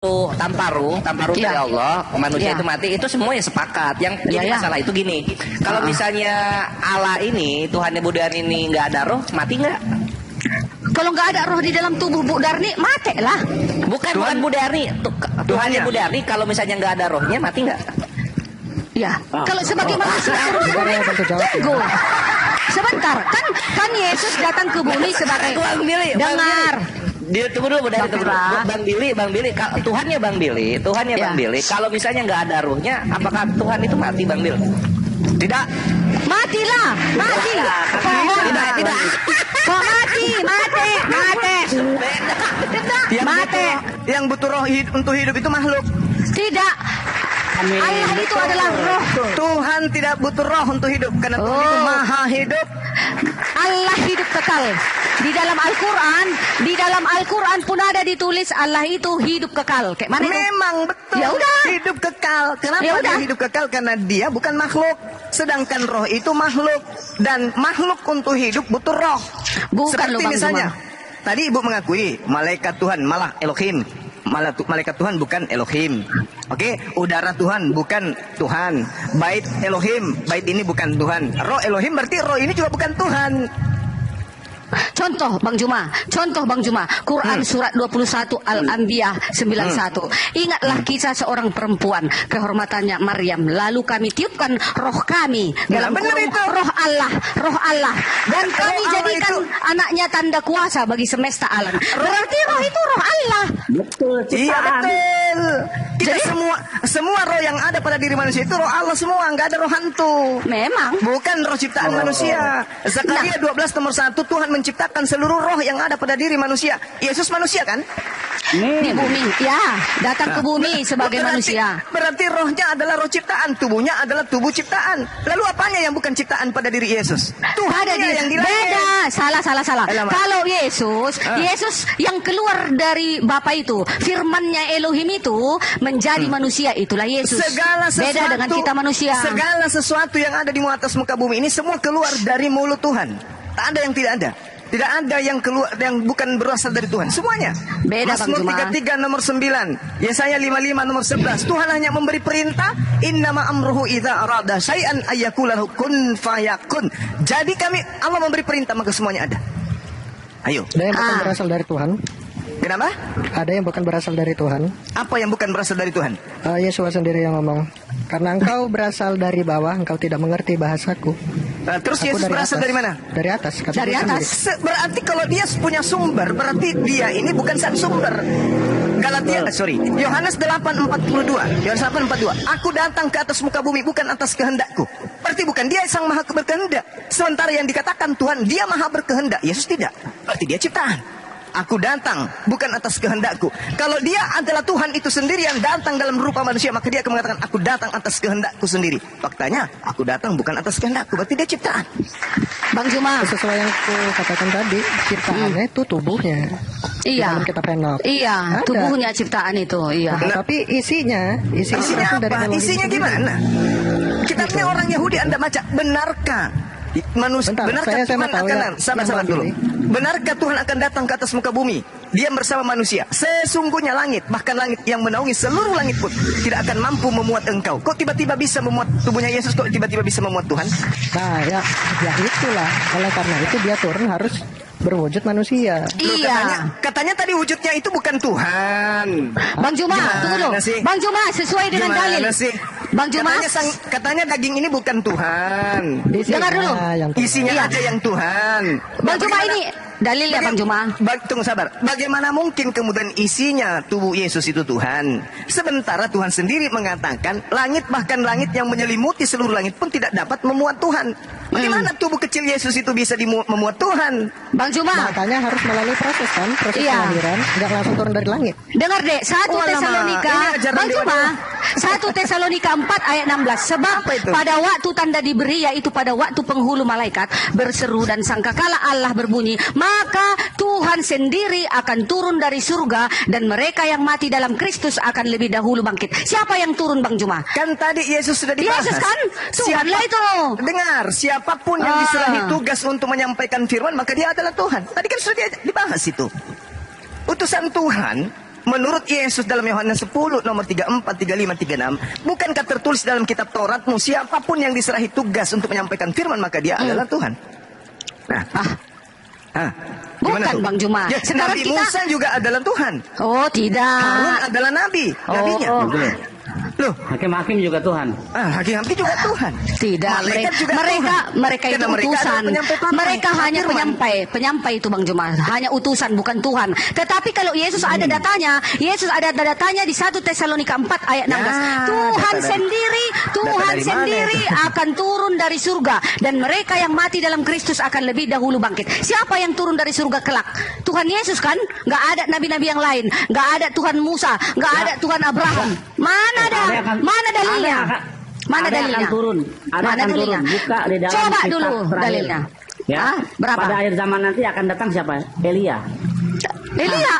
tanpa ruh dari Allah, manusia itu mati, itu semuanya sepakat. Yang jadi masalah itu gini, kalau misalnya Allah ini, Tuhannya Bu Darni ini nggak ada roh, mati nggak? Kalau nggak ada roh di dalam tubuh Bu Darni, mati lah. Bukan Bu Darni, Tuhannya Bu Darni, kalau misalnya nggak ada rohnya, mati nggak? Ya, kalau sebagai manusia tunggu. Sebentar, kan Yesus datang ke bumi sebagai dengar. Dia tunggu dulu, Bang Billy, Tuhannya Bang Billy, kalau misalnya nggak ada ruhnya, apakah Tuhan itu mati, Bang Billy? Tidak. Matilah, mati. Tidak. Kok mati. Yang butuh roh untuk hidup itu makhluk. Tidak. Allah itu adalah roh. Tuhan tidak butuh roh untuk hidup karena Tuhan itu maha hidup. Allah hidup kekal. Di dalam Al-Quran pun ada ditulis Allah itu hidup kekal. Kayak mana itu? Memang betul. Ya udah. Hidup kekal. Kenapa dia hidup kekal? Karena dia bukan makhluk. Sedangkan roh itu makhluk, dan makhluk untuk hidup butuh roh. Bukan. Seperti misalnya, tadi Ibu mengakui malaikat Tuhan malah Elohim. Malaikat Tuhan bukan Elohim. Oke, udara Tuhan bukan Tuhan. Bait Elohim, bait ini bukan Tuhan. Roh Elohim berarti roh ini juga bukan Tuhan. Contoh Bang Juma, Quran surat 21 Al-Anbiya 91. Ingatlah kisah seorang perempuan, kehormatannya Maryam. Lalu kami tiupkan roh kami dalam roh Allah, dan kami jadikan anaknya tanda kuasa bagi semesta alam. Berarti roh itu roh Allah. Betul. Iya betul. Kita jadi, semua roh yang ada pada diri manusia itu roh Allah semua, nggak ada roh hantu. Memang. Bukan roh ciptaan manusia. Zakaria 12 nomor 1, Tuhan menciptakan seluruh roh yang ada pada diri manusia. Yesus manusia kan? Di bumi, datang ke bumi sebagai manusia. Berarti rohnya adalah roh ciptaan, tubuhnya adalah tubuh ciptaan. Lalu apanya yang bukan ciptaan pada diri Yesus? Tuhannya yang dilahirkan. Beda, salah. Kalau Yesus yang keluar dari Bapa itu, firmannya Elohim itu menjadi manusia, itulah Yesus. Beda dengan kita manusia. Segala sesuatu yang ada di atas muka bumi ini semua keluar dari mulut Tuhan. Tak ada yang tidak ada. Tidak ada yang keluar yang bukan berasal dari Tuhan. Semuanya. Beda Mazmur 33 nomor 9, Yesaya 55 nomor 11. Tuhan hanya memberi perintah, innama amruhu idza arada syai'an ayyakulahu kun fayakun. Jadi Allah memberi perintah maka semuanya ada. Ayo. Ada yang bukan berasal dari Tuhan. Kenapa? Ada yang bukan berasal dari Tuhan. Apa yang bukan berasal dari Tuhan? Yesus sendiri yang ngomong. Karena engkau berasal dari bawah, engkau tidak mengerti bahasaku. Terus Yesus berasal dari mana? Dari atas. Dari atas. Berarti kalau dia punya sumber, berarti dia ini bukan sang sumber. Yohanes 8:42. Yohanes 8:42. Aku datang ke atas muka bumi bukan atas kehendakku. Berarti bukan dia sang maha berkehendak. Sementara yang dikatakan Tuhan, dia maha berkehendak. Yesus tidak. Berarti dia ciptaan. Aku datang bukan atas kehendakku. Kalau dia adalah Tuhan itu sendiri yang datang dalam rupa manusia, maka dia akan mengatakan aku datang atas kehendakku sendiri. Faktanya aku datang bukan atas kehendakku, berarti dia ciptaan. Bang Juma, sesuai yang aku katakan tadi, ciptaannya itu tubuhnya. Iya. Dalam kitab Henok. Iya, ada. Tubuhnya ciptaan itu. Iya. Tapi isinya apa? Isinya gimana? Kitabnya orang Yahudi Anda baca, benarkah benarkah Tuhan akan sabar dulu? Benarkah Tuhan akan datang ke atas muka bumi? Dia bersama manusia. Sesungguhnya langit, bahkan langit yang menaungi seluruh langit pun tidak akan mampu memuat engkau. Kok tiba-tiba bisa memuat tubuhnya Yesus? Kok tiba-tiba bisa memuat Tuhan? Nah, ya itulah. Oleh karena itu dia turun harus berwujud manusia. Iya. Katanya tadi wujudnya itu bukan Tuhan. Bang Juma, tunggu dulu. Bang Juma, sesuai dengan dalil. Bang Juma, katanya daging ini bukan Tuhan. Dengar dulu. Isinya aja yang Tuhan. Bang Juma ini dalilnya Bang Juma. Tunggu sabar. Bagaimana mungkin kemudian isinya tubuh Yesus itu Tuhan? Sementara Tuhan sendiri mengatakan langit, bahkan langit yang menyelimuti seluruh langit pun tidak dapat memuat Tuhan. Bagaimana tubuh kecil Yesus itu bisa memuat Tuhan? Bang Juma, makanya harus melalui proses kelahiran, nggak langsung turun dari langit. Dengar dek, 1 Tesalonika, Bang Juma, 1 Tesalonika 4 ayat 16. Sebab pada waktu tanda diberi, yaitu pada waktu penghulu malaikat berseru dan sangkakala Allah berbunyi, maka Tuhan sendiri akan turun dari surga dan mereka yang mati dalam Kristus akan lebih dahulu bangkit. Siapa yang turun Bang Juma? Kan tadi Yesus sudah dibahas. Yesus kan? Tuhanlah itu. Dengar, siapapun yang diserahi tugas untuk menyampaikan firman, maka dia adalah Tuhan. Tadi kan sudah dibahas itu. Utusan Tuhan Menurut Yesus dalam Yohanes 10 nomor 34, 35, 36, bukankah tertulis dalam kitab Tauratmu, siapapun yang diserahi tugas untuk menyampaikan firman maka dia adalah Tuhan. Nah, bukan tuh? Bang Juma. Ya, Sekarang Nabi kita Musa juga adalah Tuhan. Oh, tidak. Harun adalah nabi, nabinya. Loh, Hakim-hakim juga Tuhan. hakim-hakim juga Tuhan. Tidak, Malaikat juga Tuhan. mereka itu Karena mereka utusan. adalah penyampai firman. Mereka hanya penyampai itu Bang Juma, hanya utusan bukan Tuhan. Tetapi kalau Yesus ada datanya di 1 Tesalonika 4 ayat 16. Tuhan dari sendiri akan turun dari surga dan mereka yang mati dalam Kristus akan lebih dahulu bangkit. Siapa yang turun dari surga kelak? Tuhan Yesus kan? Nggak ada nabi-nabi yang lain, nggak ada Tuhan Musa, nggak ada Tuhan Abraham. Mana dalilnya? Mana dalilnya? Akan turun. Mana dalilnya? Buka di dalam Coba kitab dulu terakhir. dalilnya. Ya. Berapa? Pada akhir zaman nanti akan datang siapa? Elia. Elia.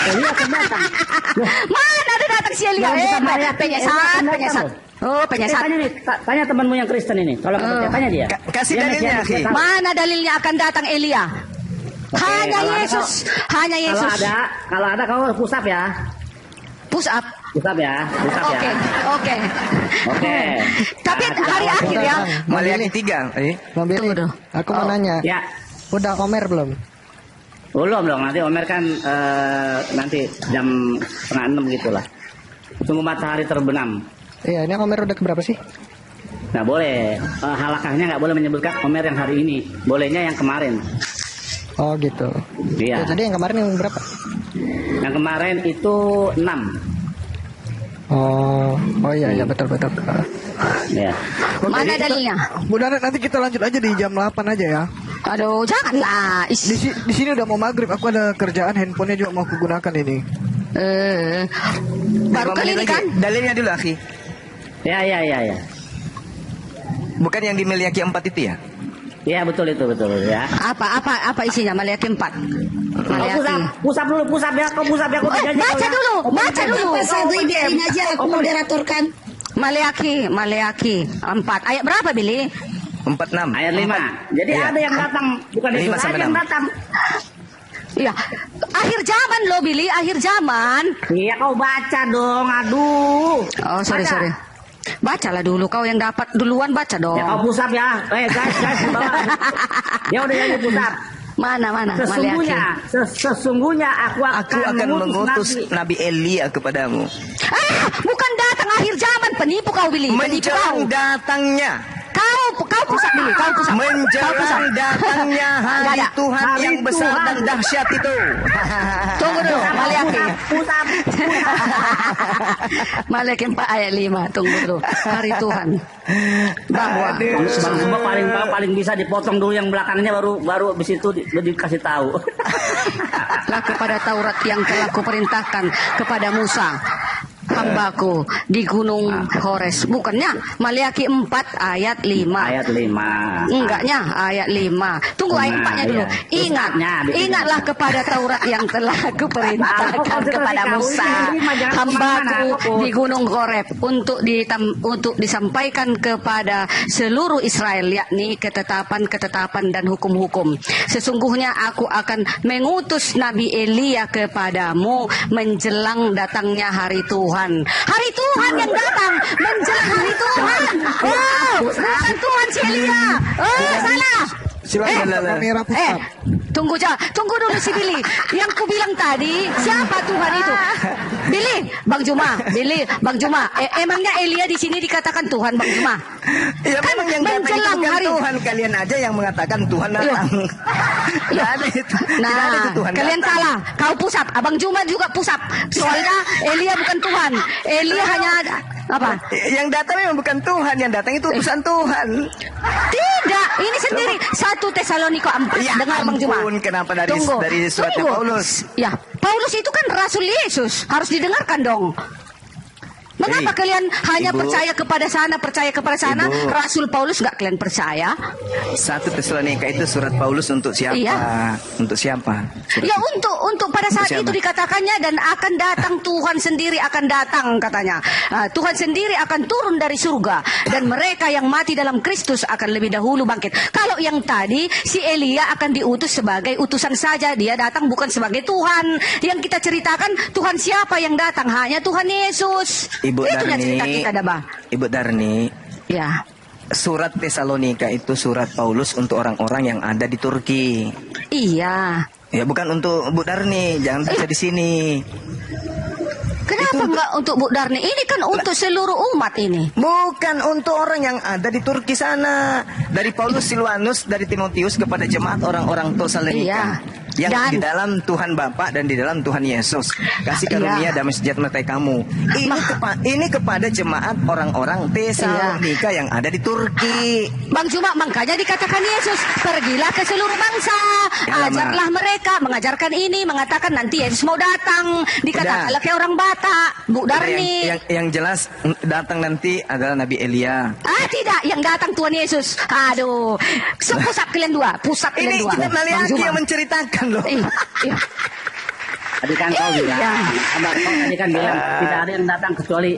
Elia akan datang. Mana ada datang si Elia? Yang kita bayar, Penyesat. Oh, penyesat. Tanya nih, tanya temanmu yang Kristen ini. Kalau nggak percaya, tanya dia. Kasih Dia dalilnya, Mesias, akhi. dia tahu. Mana dalilnya akan datang Elia? Hanya kalau Yesus. Hanya Yesus. Kalau ada kau push up ya. Push up. Push up ya. Push up ya. Oke. Oke. Tapi hari akhir ya. Maliaki 3. Bang Billy, Tunggu dulu. aku mau nanya. Ya. Udah Omer belum? Belum dong. Nanti Omer kan nanti jam 5:30 gitulah. Tunggu matahari terbenam. Iya, ini Omer udah keberapa sih? Nggak boleh. Halakahnya nggak boleh menyebutkan Omer yang hari ini. Bolehnya yang kemarin. Oh gitu. Iya. Ya, tadi yang kemarin yang berapa? Yang kemarin itu 6. Oh iya betul. Ya. Mana dalilnya? Bunda Red, nanti kita lanjut aja di jam 8 aja ya. Aduh, janganlah. Di sini udah mau maghrib, aku ada kerjaan, handphonenya juga mau kugunakan ini. Baru kali ini kan? Dalilnya dulu, akhi. Ya. Bukan yang di Maliaki 4 itu ya? Ya betul ya. Apa isinya? Maliaki 4. Pusap dulu ya. Kau pusap ya. Baca dulu. Sadri biarin aja aku moderatorkan. Maliaki 4. Ayat berapa, Billy? 46. Ayat 5. Jadi Iya. ada yang datang, bukan 5 itu sampai yang 6. datang. Iya. Akhir zaman loh, Billy. Akhir zaman. Iya kau baca dong. Aduh. Oh, sorry. Baca. Bacalah dulu. Kau yang dapat duluan baca dong. Ya kau pusap ya. Guys di bawah. Ya udah jadi pusap. Mana? Maliaki. Sesungguhnya aku akan mengutus Nabi Elia kepadamu. Bukan datang akhir zaman. Penipu kau, Billy. Penipu kau. Menjelang datangnya. Kau pusat, Billy. Kau pusat. Menjelang datangnya hari Nggak ada. Tuhan Hari yang besar Tuhan. dan dahsyat itu. Tunggu dulu, Maliaki. Pusap. Maliaki 4 ayat 5. Tunggu dulu. Hari Tuhan. Bahwa Bang Suba paling bisa dipotong dulu yang belakangnya baru habis itu dikasih tahu. lah kepada Taurat yang telah kuperintahkan kepada Musa hambaku di gunung Hores. Bukannya Maliaki 4 ayat 5. Ayat 5. Enggaknya ayat 5. Tunggu ayat 4-nya dulu. Ingatlah kepada Taurat yang telah kuperintahkan kepada Musa hambaku di gunung Horeb untuk disampaikan kepada seluruh Israel, yakni ketetapan dan hukum-hukum. Sesungguhnya aku akan mengutus Nabi Elia kepadamu menjelang datangnya hari Tuhan. Hari Tuhan yang datang menjelang hari Tuhan. Oh, bukan Tuhan si Elia. Oh, salah. Silakan kamera pusap. Tunggu dulu si Billy. Yang ku bilang tadi, siapa Tuhan itu? Billy, Bang Juma. Emangnya Elia di sini dikatakan Tuhan, Bang Juma? Ya Kan memang yang datang itu menjelang bukan hari- Tuhan, kalian aja yang mengatakan Tuhan datang. Tidak ada itu. Tidak ada itu Nah, Tuhan kalian datang. salah. Kau pusap, Abang Juma juga pusap. Soalnya Elia bukan Tuhan. Elia hanya apa? Yang datang memang bukan Tuhan, yang datang itu utusan Tuhan. Tidak, ini sendiri 1 Tesalonika 4. Ya Dengar Bang Juma. ampun, kenapa dari suratnya Tunggu. Paulus? Ya, Paulus itu kan Rasul Yesus, harus didengarkan dong. Mengapa kalian hanya Ibu. percaya kepada sana? Ibu. Rasul Paulus nggak kalian percaya? 1 Tesalonika itu surat Paulus untuk siapa? Iya. Untuk siapa? Surat Ya untuk pada saat siapa? itu dikatakannya dan akan datang Tuhan sendiri akan datang katanya. Tuhan sendiri akan turun dari surga dan mereka yang mati dalam Kristus akan lebih dahulu bangkit. Kalau yang tadi si Elia akan diutus sebagai utusan saja, dia datang bukan sebagai Tuhan. Yang kita ceritakan Tuhan siapa yang datang? Hanya Tuhan Yesus. Ibu Itunya Darni. cerita kita dah, Bah. Ibu Darni, Ya. surat Tesalonika itu surat Paulus untuk orang-orang yang ada di Turki. Iya. Ya bukan untuk Bu Darni, jangan baca di sini. Kenapa enggak untuk Bu Darni? Ini kan untuk seluruh umat ini. Bukan untuk orang yang ada di Turki sana. Dari Paulus Silwanus, dari Timotius kepada jemaat orang-orang Tesalonika. Iya. Yang Dan- di dalam Tuhan Bapa dan di dalam Tuhan Yesus. Kasih karunia Iya. damai sejahtera kamu. Ini kepada jemaat orang-orang Tesalonika yang ada di Turki. Bang Juma, makanya dikatakan Yesus, pergilah ke seluruh bangsa, Ya, ajarlah mereka, mengajarkan ini, mengatakan nanti Yesus mau datang, dikatakanlah kayak orang Batak, Bu Udah, Darni. yang jelas datang nanti adalah Nabi Elia. Tidak, yang datang Tuhan Yesus. Aduh, pusat kalian dua, pusat kalian Ini dua. kita Bang Maliaki Juma. yang menceritakan loh. Iya. Tadi kan kau bilang, Iya. kau tadi kan bilang tidak ada yang datang kecuali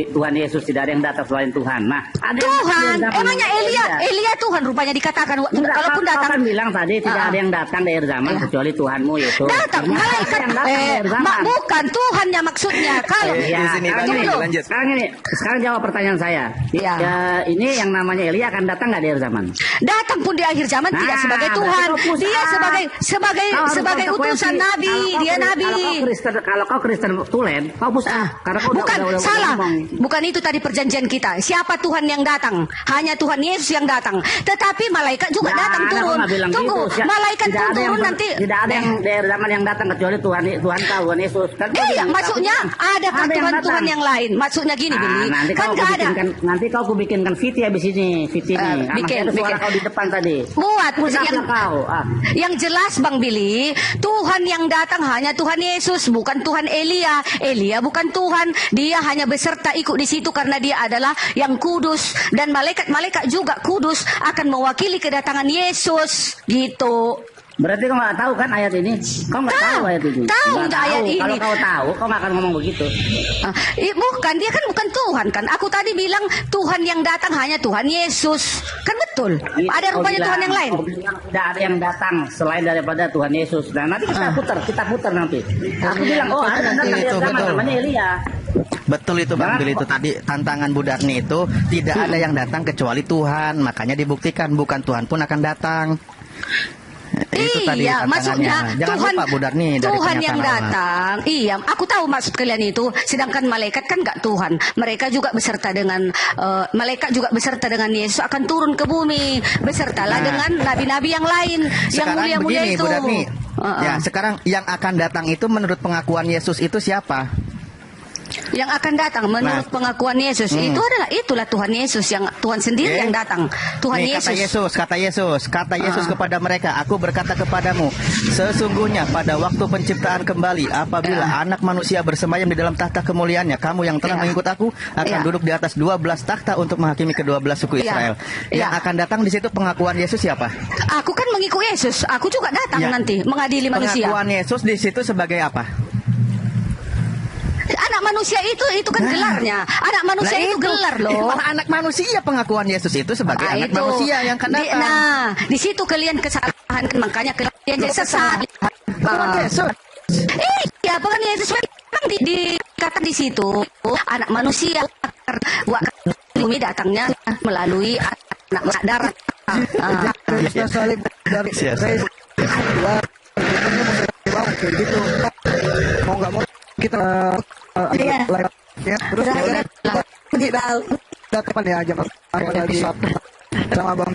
Tuhan Yesus, tidak ada yang datang selain Tuhan. Nah, ada Tuhan, yang datang emangnya Elia Tuhan rupanya dikatakan. Enggak, Kalaupun kau datang, kan bilang tadi tidak ada yang datang dari zaman Iya. kecuali Tuhanmu Yesus. datang Artinya malaikat, ada yang datang dari zaman. bukan Tuhannya maksudnya. Kalau Iya. Di sini, sekarang Bang, ini, lanjut. sekarang jawab pertanyaan saya. Iya. Ya, ini yang namanya Elia akan datang nggak dari zaman? datang pun di akhir zaman tidak Nah, sebagai berarti Tuhan, kau pusat. dia sebagai Kau harus sebagai konsekuensi. utusan nabi, dia nabi. Kalau kau Kristen tulen, kau pusat. Karena kau Bukan udah salah, ngomong. bukan itu tadi perjanjian kita. Siapa Tuhan yang datang? Hanya Tuhan Yesus yang datang. Tetapi malaikat juga Ya, datang Anda turun. kok nggak bilang Tunggu, gitu. malaikat Tidak pun ada yang turun nanti. Tidak ada yang dari zaman yang datang kecuali Tuhan kau, Tuhan Yesus. Kan kau Iya, bilang, maksudnya adakah ada yang Tuhan-Tuhan datang. yang lain? Maksudnya gini, Billy. Nanti Kan kau nggak ada. nanti kau bikinkan Viti habis ini, Viti nih. bikin. Suara kau di depan tadi. Buat Pusatlah yang kau. Yang jelas Bang Billy, Tuhan yang datang hanya Tuhan Yesus, bukan Tuhan Elia. Elia bukan Tuhan, dia hanya beserta ikut di situ karena dia adalah yang kudus dan malaikat-malaikat juga kudus akan mewakili kedatangan Yesus gitu. Berarti kau nggak tahu kan ayat ini? Kau nggak tahu ayat ini? Tahu Nggak ayat ini. Kalau kau tahu, kau nggak akan ngomong begitu. Bukan, dia kan bukan Tuhan kan. Aku tadi bilang Tuhan yang datang hanya Tuhan Yesus. Kan betul. Ada Kau rupanya bilang- Tuhan yang lain. Kau bilang tidak ada yang datang selain daripada Tuhan Yesus. Dan nanti kita putar nanti. Aku bilang, oh ada yang datang dari Itu, zaman betul. namanya Elia. Betul itu Bang Billy, itu tadi tantangan Bu Darni itu tidak ada yang datang kecuali Tuhan, makanya dibuktikan bukan Tuhan pun akan datang. Itu tadi Iya, tantangannya. maksudnya Jangan Tuhan, lupa Bu Darni dari Tuhan yang pernyataan awal. datang. Iya, aku tahu maksud kalian itu. Sedangkan malaikat kan nggak Tuhan. Mereka juga beserta dengan Yesus akan turun ke bumi, besertalah Nah. dengan nabi-nabi yang lain yang Sekarang mulia-mulia begini itu. Bu Darni. Uh-uh. Ya, sekarang yang akan datang itu menurut pengakuan Yesus itu siapa? Yang akan datang menurut Nah. pengakuan Yesus itulah Tuhan Yesus yang Tuhan sendiri yang datang. Tuhan Nih, Yesus. kata Yesus kepada mereka, aku berkata kepadamu, sesungguhnya pada waktu penciptaan kembali, apabila anak manusia bersemayam di dalam tahta kemuliaannya, kamu yang telah mengikut aku akan duduk di atas 12 takhta untuk menghakimi ke-12 suku Israel. Yang akan datang di situ pengakuan Yesus siapa? Aku kan mengikut Yesus. Aku juga datang Ya. nanti mengadili manusia. Pengakuan Yesus di situ sebagai apa? Anak manusia itu kan gelarnya. Anak manusia Lah itu gelar loh. Malah anak manusia pengakuan Yesus itu sebagai anak itu. manusia yang akan datang. Di situ kalian kesalahan, makanya kalian jadi sesat. Pengakuan Yesus. Iya, pengakuan Yesus memang dikatakan di situ anak manusia bumi datangnya melalui anak darah. Kita salib dari Yesus. Kayak gitu. Mau nggak mau kita Iya. ya terus Udah, ya udah kita tahu. kita kapan ya aja lagi sama Bang